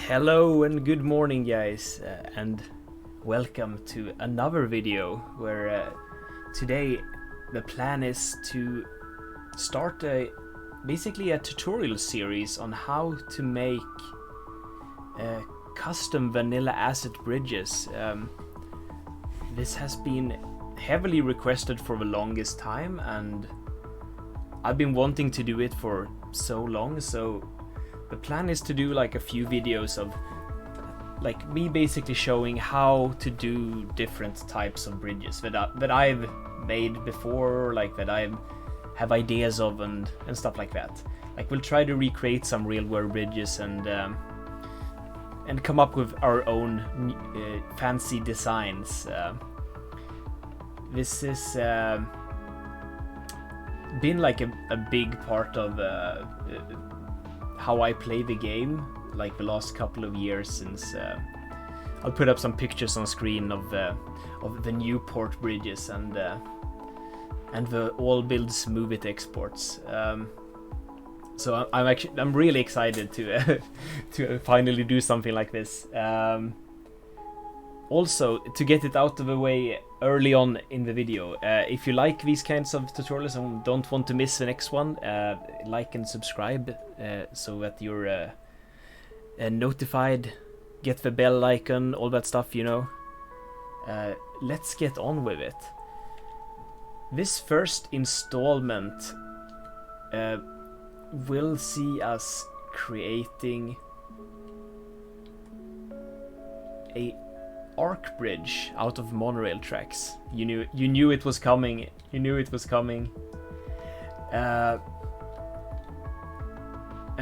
Hello and good morning, guys, and welcome to another video where today the plan is to start basically a tutorial series on how to make custom vanilla asset bridges. This has been heavily requested for the longest time, and I've been wanting to do it for so long, so the plan is to do like a few videos of like me basically showing how to do different types of bridges that I've made before, like that I have ideas of and stuff like that. Like we'll try to recreate some real world bridges and come up with our own fancy designs. This has been like a big part of how I play the game, like the last couple of years, since I'll put up some pictures on screen of the new port bridges and the all builds move it exports. So I'm really excited to to finally do something like this. Also, to get it out of the way early on in the video, if you like these kinds of tutorials and don't want to miss the next one, like and subscribe so that you're notified, get the bell icon, all that stuff, you know. Let's get on with it. This first installment will see us creating a arc bridge out of monorail tracks. You knew it was coming. You knew it was coming. And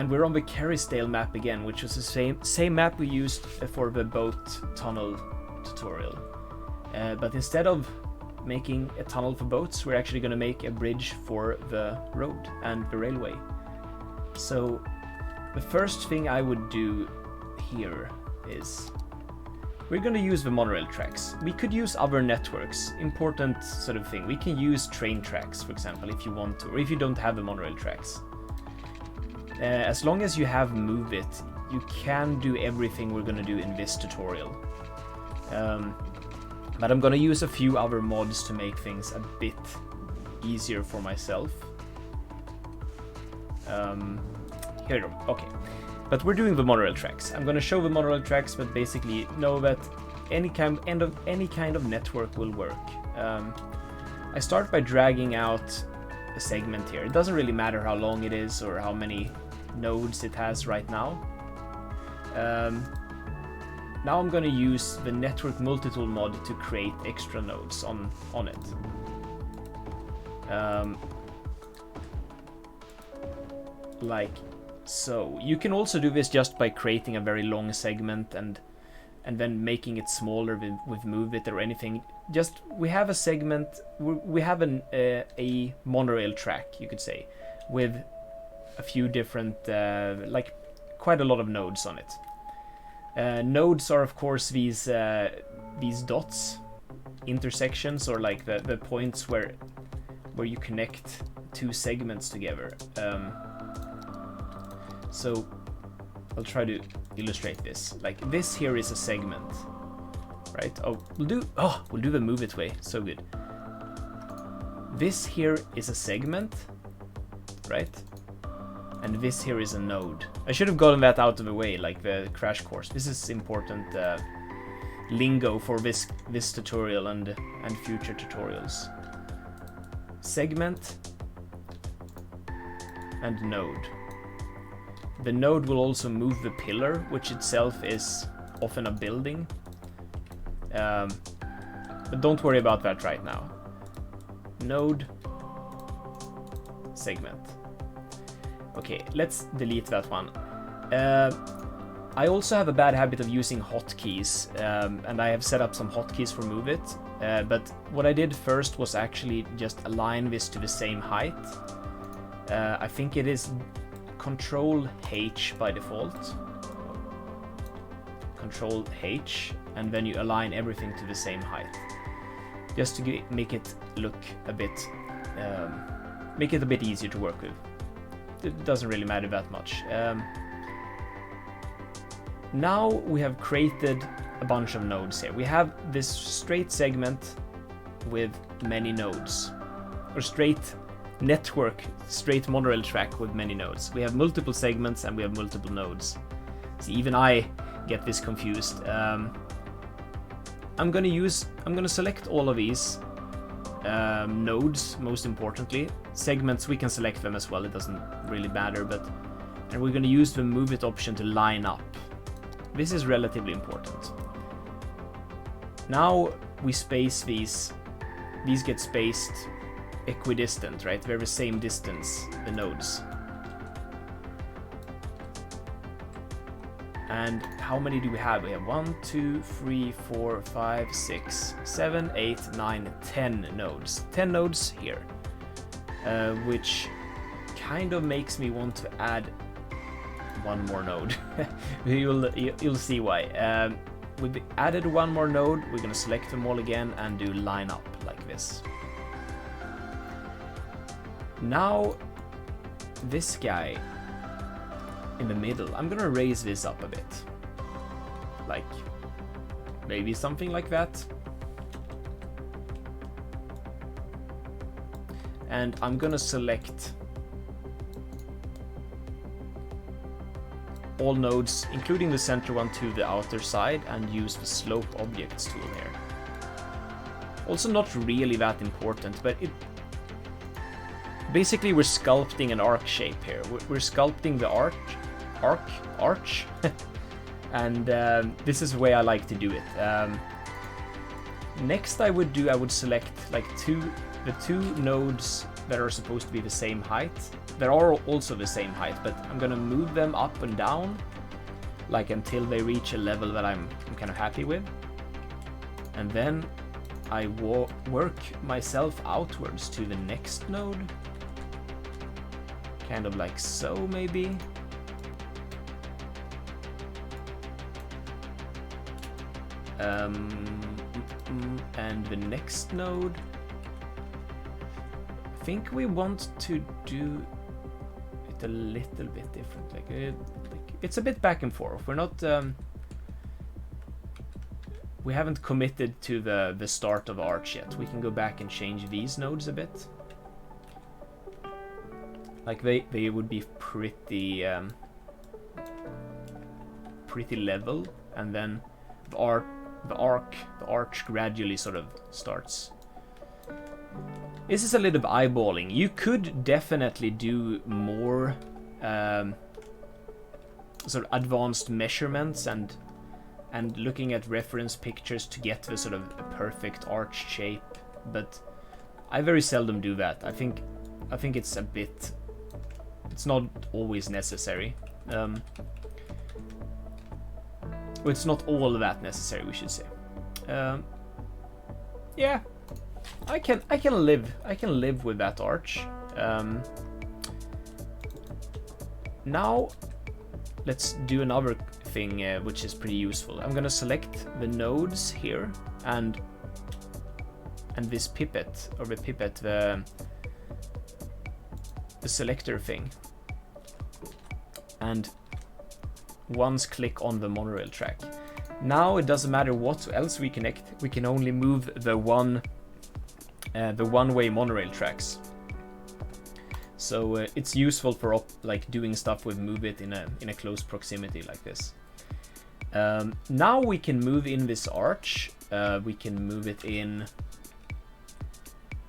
we're on the Kerrisdale map again, which was the same map we used for the boat tunnel tutorial. But instead of making a tunnel for boats, we're actually going to make a bridge for the road and the railway. So the first thing I would do here is we're going to use the monorail tracks. We could use other networks, important sort of thing. We can use train tracks, for example, if you want to, or if you don't have the monorail tracks. As long as you have Move It, you can do everything we're going to do in this tutorial. But I'm going to use a few other mods to make things a bit easier for myself. Here we go. Okay. But we're doing the monorail tracks. I'm going to show the monorail tracks, but basically know that any kind of network will work. I start by dragging out a segment here. It doesn't really matter how long it is or how many nodes it has right now. Now I'm going to use the network multitool mod to create extra nodes on it. Like so. You can also do this just by creating a very long segment and then making it smaller with Move It or anything. Just we have a segment, we have a monorail track, you could say, with a few different like quite a lot of nodes on it. Nodes are of course these dots, intersections, or like the points where you connect two segments together. So I'll try to illustrate this. Like this here is a segment, right? We'll do the Move It way. So good. This here is a segment, right? And this here is a node. I should have gotten that out of the way, like the crash course. This is important lingo for this tutorial and future tutorials. Segment and node. The node will also move the pillar, which itself is often a building. But don't worry about that right now. Node, segment. Okay, let's delete that one. I also have a bad habit of using hotkeys, and I have set up some hotkeys for Move It. But what I did first was actually just align this to the same height. I think it is Control H by default. Control H, and then you align everything to the same height, just to make it look a bit, make it a bit easier to work with. It doesn't really matter that much. Now we have created a bunch of nodes here. We have this straight segment with many nodes, or straight network, straight monorail track with many nodes. We have multiple segments and we have multiple nodes. See, even I get this confused. I'm gonna select all of these nodes, most importantly. Segments, we can select them as well, it doesn't really matter, and we're gonna use the move it option to line up. This is relatively important. Now we space these get spaced equidistant, right? They're the same distance, the nodes. And how many do we have? We have 1, 2, 3, 4, 5, 6, 7, 8, 9, 10 nodes. 10 nodes here, which kind of makes me want to add one more node. You'll see why. We've added one more node, we're gonna select them all again and do line up like this. Now, this guy in the middle, I'm gonna raise this up a bit. Like, maybe something like that. And I'm gonna select all nodes, including the center one, to the outer side and use the slope objects tool here. Also not really that important, but it basically we're sculpting an arc shape here. We're sculpting the arch, and this is the way I like to do it. Next I would select like the two nodes that are supposed to be the same height. They are also the same height, but I'm gonna move them up and down, like until they reach a level that I'm kind of happy with. And then I work myself outwards to the next node. Kind of like so, maybe. And the next node. I think we want to do it a little bit different. Like it's a bit back and forth. We're not. We haven't committed to the start of arch yet. We can go back and change these nodes a bit. Like they would be pretty level, and then the arch gradually sort of starts. This is a little bit eyeballing. You could definitely do more sort of advanced measurements and looking at reference pictures to get the sort of a perfect arch shape, but I very seldom do that. I think it's a bit. It's not always necessary. It's not all that necessary, we should say. Yeah, I can live with that arch. Now, let's do another thing which is pretty useful. I'm gonna select the nodes here and this pipette, or the pipette, the selector thing, and once click on the monorail track. Now it doesn't matter what else we connect, we can only move the one-way monorail tracks. So it's useful for like doing stuff with move it in a close proximity like this. Now we can move in this arch. We can move it in.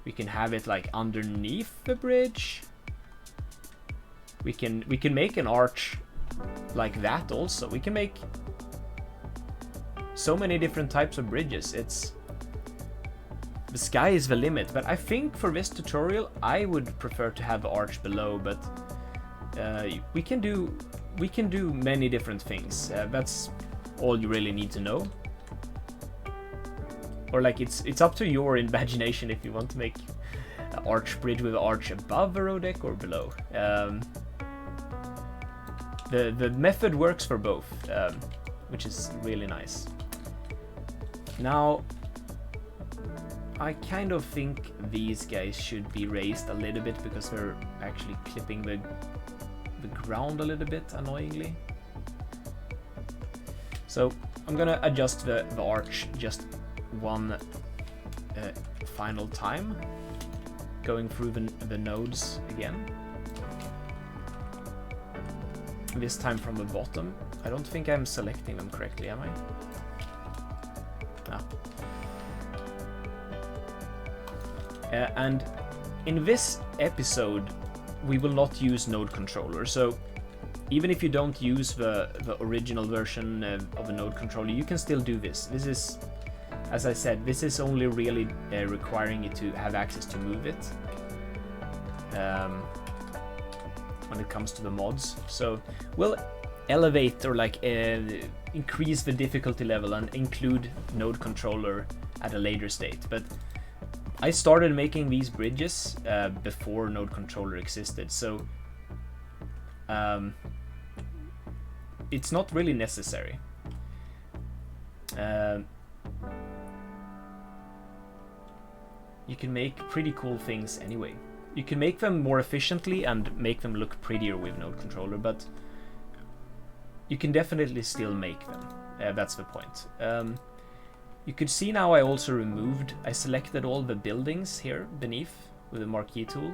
We can have it like underneath the bridge. We can make an arch like that also. We can make so many different types of bridges. The sky is the limit, but I think for this tutorial I would prefer to have the arch below, but we can do many different things. That's all you really need to know. Or like it's up to your imagination if you want to make an arch bridge with an arch above the road deck or below. The method works for both, which is really nice. Now, I kind of think these guys should be raised a little bit because they're actually clipping the ground a little bit, annoyingly. So I'm gonna adjust the arch just one final time, going through the nodes again. This time from the bottom. I don't think I'm selecting them correctly, am I? No. And in this episode, we will not use node controller. So even if you don't use the original version of a node controller, you can still do this. This is, as I said, this is only really requiring you to have access to move it when it comes to the mods. So we'll elevate or like increase the difficulty level and include node controller at a later state. But I started making these bridges before node controller existed, so it's not really necessary. You can make pretty cool things anyway. You can make them more efficiently and make them look prettier with node controller, but you can definitely still make them. That's the point. You could see now I also I selected all the buildings here beneath with the marquee tool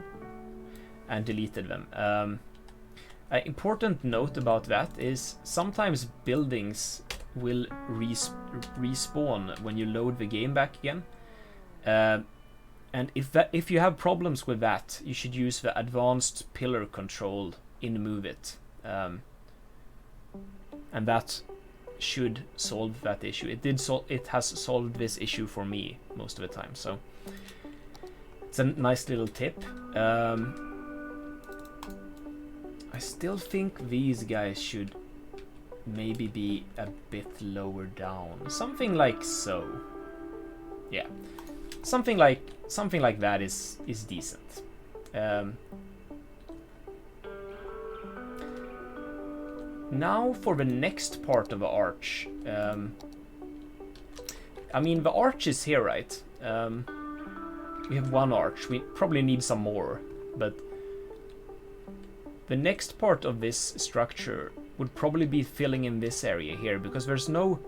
and deleted them. An important note about that is sometimes buildings will respawn when you load the game back again. And if you have problems with that, you should use the advanced pillar control in Move It. And that should solve that issue. It has solved this issue for me most of the time, so it's a nice little tip. I still think these guys should maybe be a bit lower down, something like so. Yeah, something like that is decent. Now for the next part of the arch. I mean, the arch is here, right? We have one arch. We probably need some more, but the next part of this structure would probably be filling in this area here, because there's no...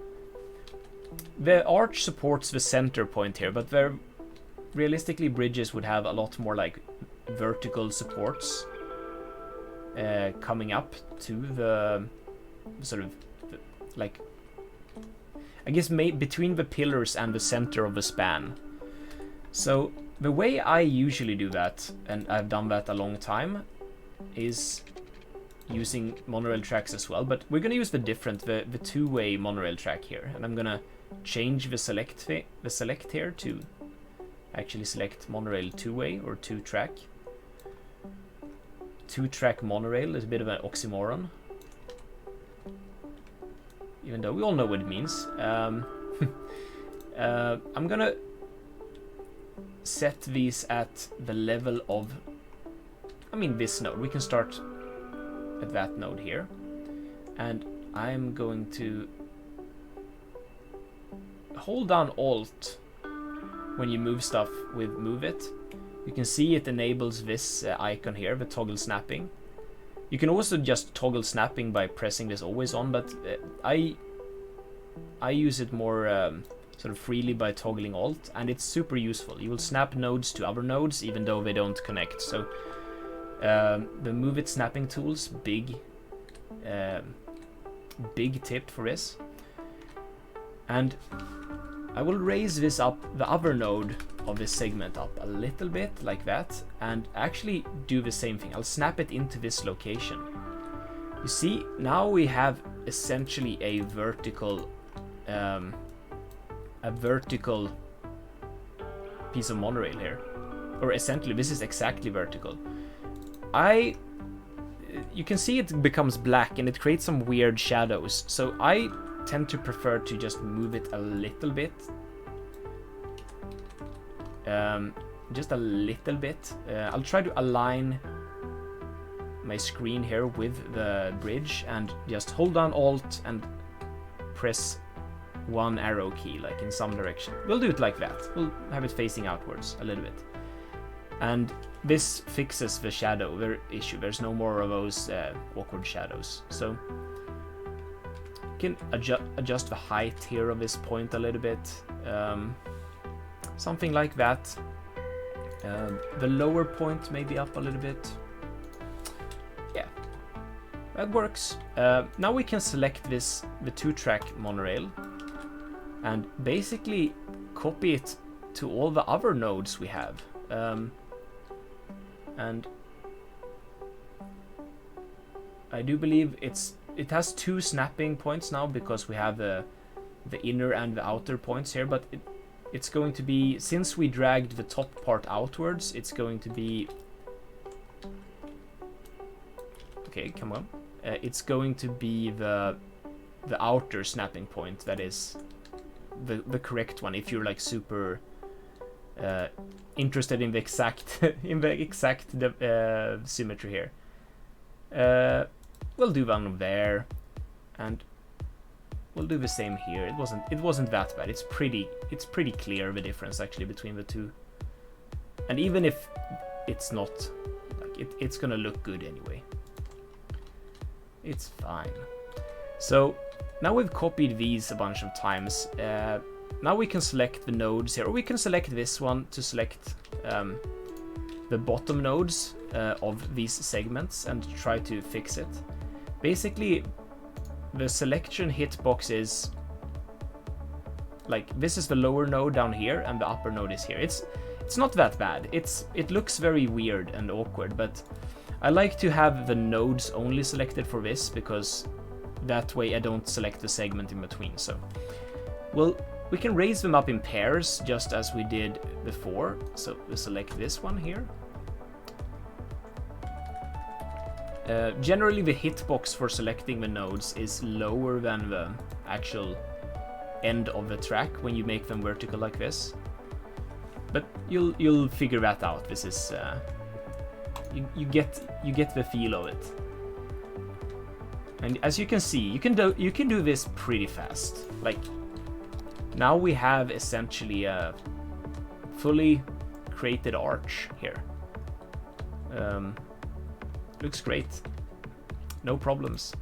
The arch supports the center point here, but realistically bridges would have a lot more like vertical supports coming up to the sort of like, I guess between the pillars and the center of the span. So the way I usually do that, and I've done that a long time, is using monorail tracks as well, but we're gonna use the two-way monorail track here, and I'm gonna change the select here to actually select monorail two-way or two-track. Two-track monorail is a bit of an oxymoron, even though we all know what it means. I'm gonna set these at the level of, I mean, this node. We can start at that node here, and I'm going to hold down Alt when you move stuff with Move It. You can see it enables this icon here, the toggle snapping. You can also just toggle snapping by pressing this always on, but I use it more sort of freely by toggling Alt, and it's super useful. You will snap nodes to other nodes even though they don't connect. So the Move It snapping tools, big tip for this. And I will raise this up, the other node of this segment up a little bit like that, and actually do the same thing. I'll snap it into this location. You see, now we have essentially a vertical piece of monorail here, or essentially this is exactly vertical. You can see it becomes black and it creates some weird shadows, so I tend to prefer to just move it a little bit. Just a little bit. I'll try to align my screen here with the bridge and just hold down Alt and press one arrow key, like in some direction. We'll do it like that. We'll have it facing outwards a little bit. And this fixes the shadow issue. There's no more of those awkward shadows. So can adjust the height here of this point a little bit, something like that. The lower point maybe up a little bit. Yeah, that works. Now we can select the 2-track monorail and basically copy it to all the other nodes we have. And I do believe it has 2 snapping points now because we have the inner and the outer points here, but it's going to be, since we dragged the top part outwards, it's going to be, okay, come on, it's going to be the outer snapping point that is the correct one, if you're like super interested in the exact symmetry here. We'll do one there, and we'll do the same here. It wasn't that bad. It's pretty clear, the difference actually between the two. And even if it's not, like, it's gonna look good anyway. It's fine. So now we've copied these a bunch of times. Now we can select the nodes here, or we can select this one to select the bottom nodes of these segments and try to fix it. Basically, the selection hitbox is like, this is the lower node down here and the upper node is here. It's not that bad. It looks very weird and awkward, but I like to have the nodes only selected for this, because that way I don't select the segment in between. So we can raise them up in pairs just as we did before. So we select this one here. Generally the hitbox for selecting the nodes is lower than the actual end of the track when you make them vertical like this. But you'll figure that out. This is you get the feel of it. And as you can see, you can do this pretty fast. Like, now we have essentially a fully created arch here. Looks great. No problems.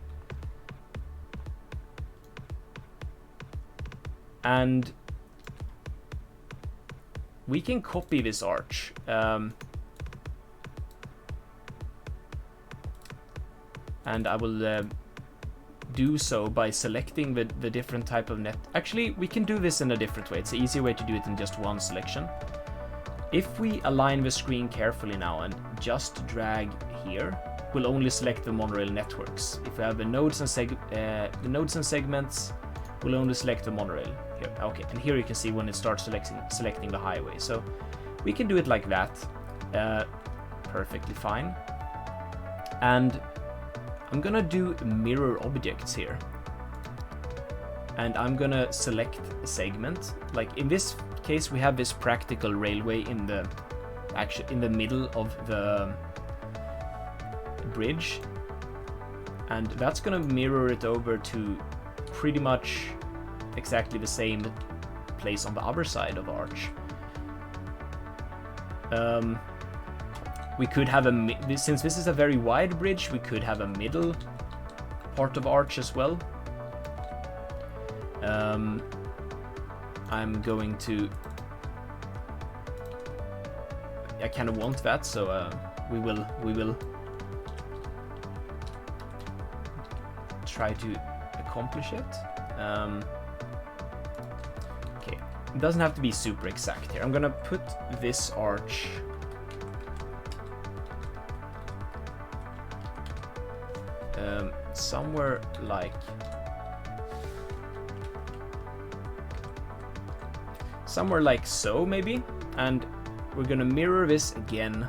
And we can copy this arch. And I will do so by selecting the different type of net. Actually, we can do this in a different way. It's an easier way to do it in just one selection. If we align the screen carefully now and just drag here, we'll only select the monorail networks. If we have the nodes and segments, we'll only select the monorail here. Okay, and here you can see when it starts selecting the highway. So we can do it like that, perfectly fine. And I'm gonna do mirror objects here, and I'm gonna select a segment. Like in this case, we have this practical railway in the middle of the bridge, and that's gonna mirror it over to pretty much exactly the same place on the other side of the arch. We could have since this is a very wide bridge, we could have a middle part of arch as well. I'm going to, I kind of want that, so we will try to accomplish it. Okay, it doesn't have to be super exact here. I'm gonna put this arch somewhere like so maybe, and we're gonna mirror this again.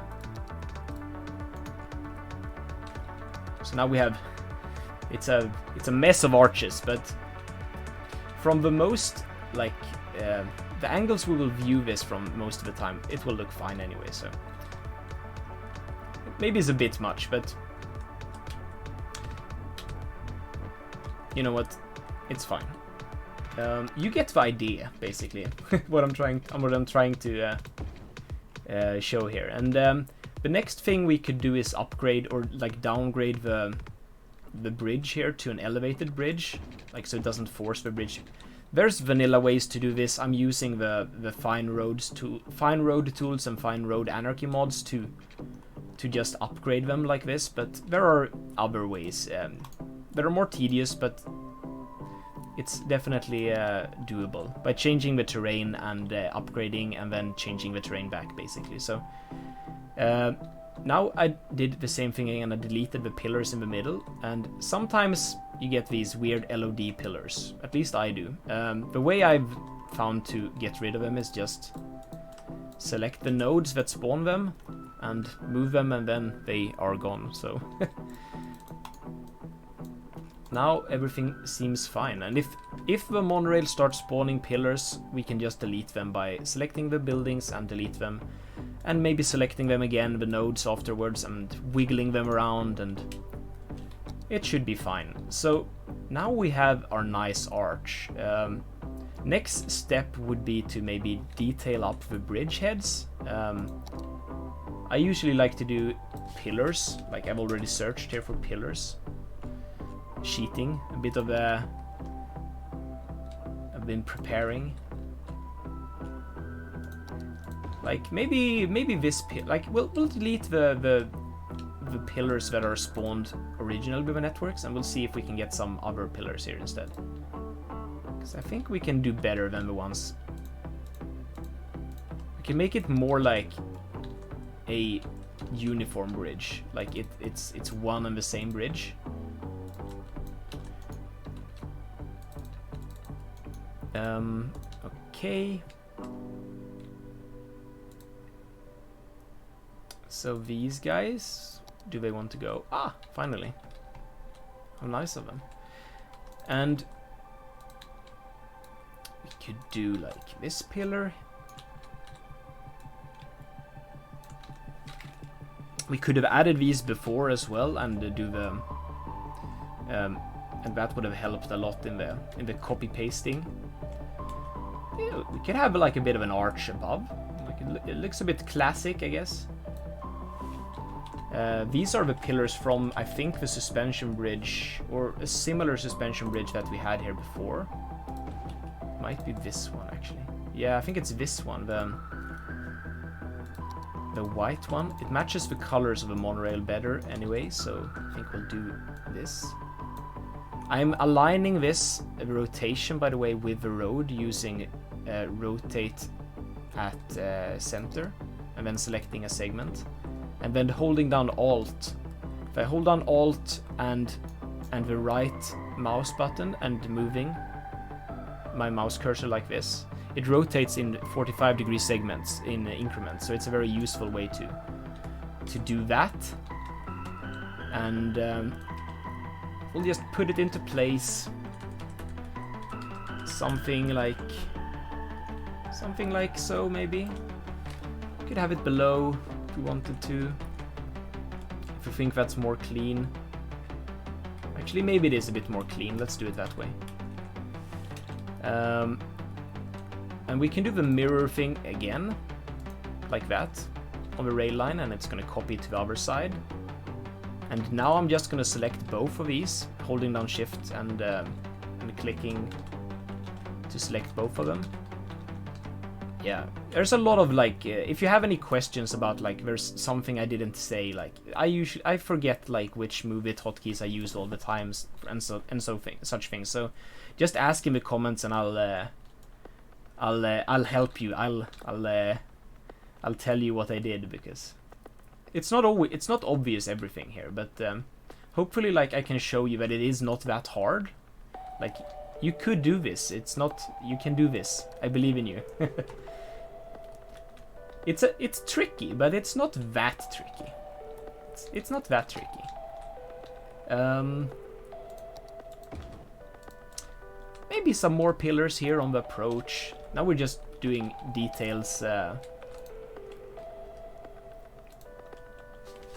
So now we have, it's a mess of arches, but from the most, like, the angles we will view this from most of the time, it will look fine anyway. So maybe it's a bit much, but you know what, it's fine. You get the idea, basically, what I'm trying to show here. And the next thing we could do is upgrade or like downgrade the the bridge here to an elevated bridge, like so it doesn't force the bridge. There's vanilla ways to do this. I'm using the fine road tools and fine road anarchy mods to just upgrade them like this, but there are other ways that are more tedious, but it's definitely doable by changing the terrain and upgrading and then changing the terrain back, basically. So now I did the same thing again. I deleted the pillars in the middle, and sometimes you get these weird LOD pillars. At least I do. The way I've found to get rid of them is just select the nodes that spawn them and move them, and then they are gone. So now everything seems fine, and if the monorail starts spawning pillars, we can just delete them by selecting the buildings and delete them, and maybe selecting them again, the nodes afterwards, and wiggling them around, and it should be fine. So now we have our nice arch. Next step would be to maybe detail up the bridge heads. I usually like to do pillars, like I've already searched here for pillars. Sheeting, a bit of a... I've been preparing. Like maybe this like we'll delete the pillars that are spawned originally with the networks, and we'll see if we can get some other pillars here instead. Because I think we can do better than the ones. We can make it more like a uniform bridge, like it's one and the same bridge. Okay. So these guys, do they want to go? Ah, finally. How nice of them. And we could do like this pillar. We could have added these before as well and do the and that would have helped a lot in the copy pasting. Yeah, we could have like a bit of an arch above. Like it looks a bit classic, I guess. These are the pillars from, I think, the suspension bridge, or a similar suspension bridge that we had here before. Might be this one, actually. Yeah, I think it's this one, the white one. It matches the colors of the monorail better anyway, so I think we'll do this. I'm aligning this rotation, by the way, with the road using rotate at center, and then selecting a segment. And then holding down Alt. If I hold down Alt and the right mouse button and moving my mouse cursor like this, it rotates in 45-degree segments in increments. So it's a very useful way to do that. And we'll just put it into place. Something like so, maybe. Could have it below. If we wanted to, if we think that's more clean. Actually, maybe it is a bit more clean. Let's do it that way. And we can do the mirror thing again, like that, on the rail line, and it's going to copy to the other side. And now I'm just going to select both of these, holding down Shift and clicking to select both of them. Yeah, there's a lot of like, if you have any questions about like, there's something I didn't say, like I forget like which move it hotkeys I use all the times and such things. So just ask in the comments and I'll help you. I'll tell you what I did, because it's not obvious everything here, but hopefully like I can show you that it is not that hard. Like you could do this. You can do this. I believe in you. It's tricky, but it's not that tricky. It's not that tricky. Maybe some more pillars here on the approach. Now we're just doing details,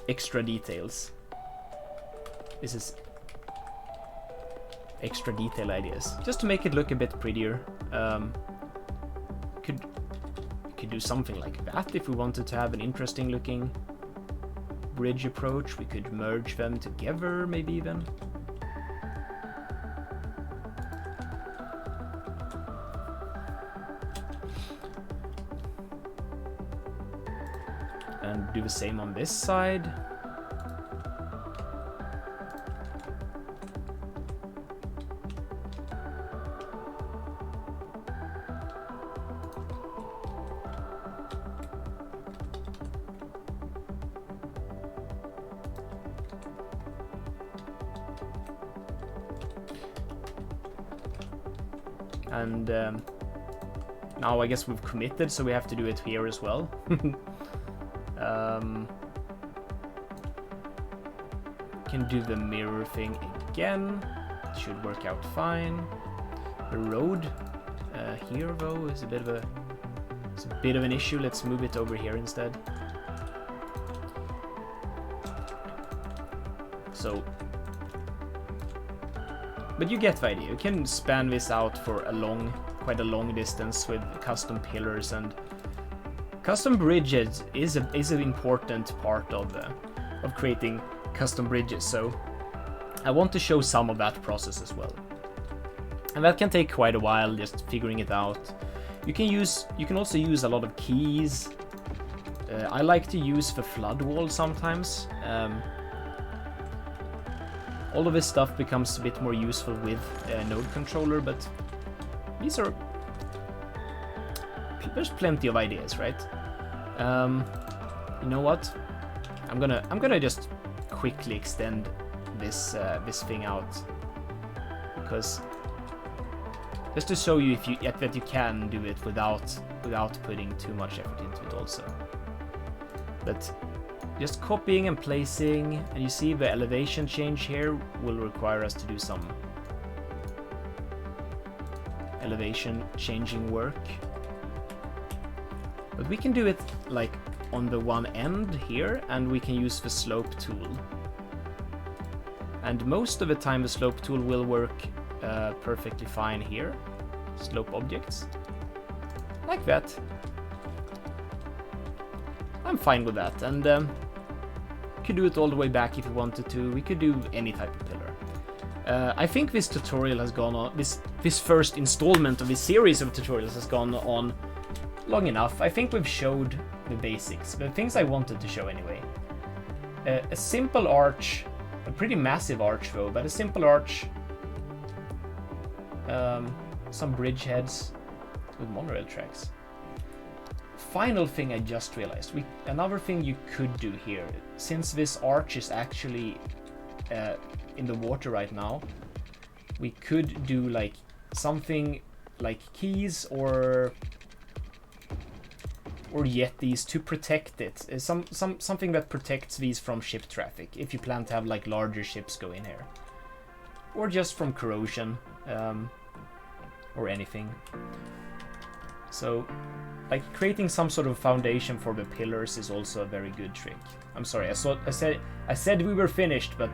extra details. This is extra detail ideas, just to make it look a bit prettier. Could do something like that if we wanted to have an interesting looking bridge approach. We could merge them together, maybe even. And do the same on this side. And now I guess we've committed, so we have to do it here as well. Can do the mirror thing again. It should work out fine. The road here though is a bit of an issue. Let's move it over here instead. So, but you get the idea. You can span this out for quite a long distance with custom pillars, and custom bridges is an important part of creating custom bridges. So I want to show some of that process as well, and that can take quite a while, just figuring it out. You can also use a lot of keys. I like to use the flood wall sometimes. All of this stuff becomes a bit more useful with a node controller, but there's plenty of ideas, right? You know what? I'm gonna just quickly extend this thing out, because just to show you that you can do it without putting too much effort into it also. But just copying and placing, and you see the elevation change here will require us to do some elevation changing work. But we can do it like on the one end here, and we can use the slope tool. And most of the time the slope tool will work perfectly fine here. Slope objects. Like that. I'm fine with that, and you could do it all the way back if you wanted to. We could do any type of pillar. I think this tutorial has gone on, this first installment of this series of tutorials has gone on long enough. I think we've showed the basics, the things I wanted to show anyway. A simple arch, a pretty massive arch though, but a simple arch. Some bridge heads with monorail tracks. Final thing I just realized, another thing you could do here, since this arch is actually in the water right now, we could do like something like keys or yetis to protect it. Something that protects these from ship traffic, if you plan to have like larger ships go in here, or just from corrosion, or anything. So, like, creating some sort of foundation for the pillars is also a very good trick. I'm sorry, I said we were finished, but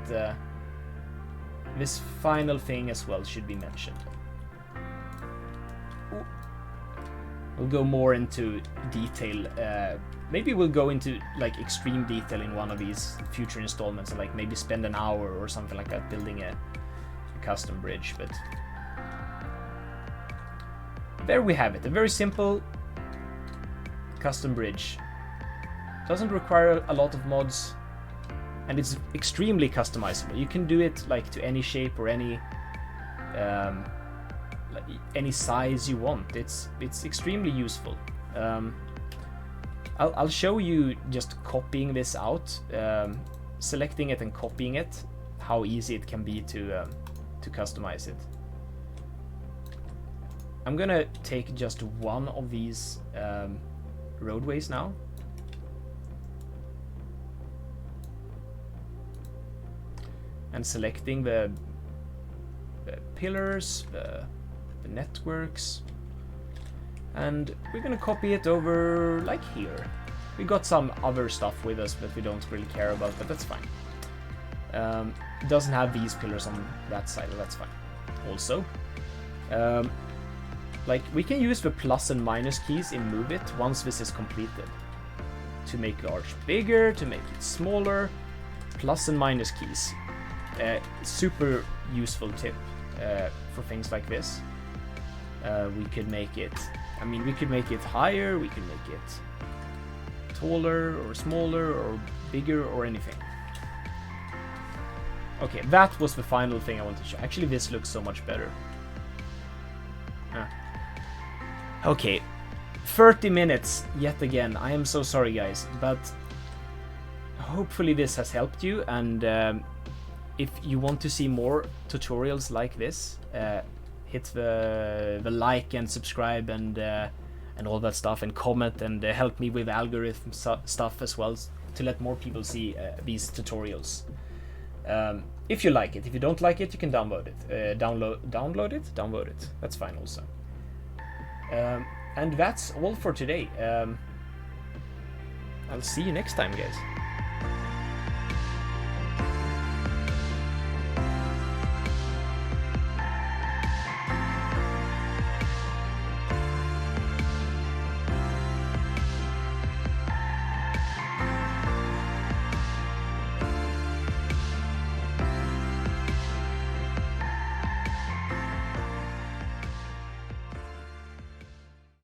this final thing as well should be mentioned. We'll go more into detail. Maybe we'll go into like extreme detail in one of these future installments, and like maybe spend an hour or something like that building a custom bridge. But there we have it, a very simple custom bridge. Doesn't require a lot of mods, and it's extremely customizable. You can do it like to any shape or any size you want. It's extremely useful. I'll show you just copying this out, selecting it and copying it, how easy it can be to customize it. I'm gonna take just one of these roadways now. And selecting the pillars, the networks, and we're gonna copy it over like here. We got some other stuff with us that we don't really care about, but that's fine. It doesn't have these pillars on that side, but that's fine. Also, like we can use the plus and minus keys in Move It once this is completed, to make the arch bigger, to make it smaller. Plus and minus keys, super useful tip for things like this. We could make it, I mean, we could make it higher, we could make it taller or smaller or bigger or anything. Okay, that was the final thing I wanted to show. Actually, this looks so much better. Okay, 30 minutes yet again. I am so sorry, guys, but hopefully this has helped you, and if you want to see more tutorials like this, hit the like and subscribe and all that stuff, and comment, and help me with algorithm stuff as well, to let more people see these tutorials. If you like it. If you don't like it, you can download it. Download it. That's fine also. And that's all for today. I'll see you next time, guys.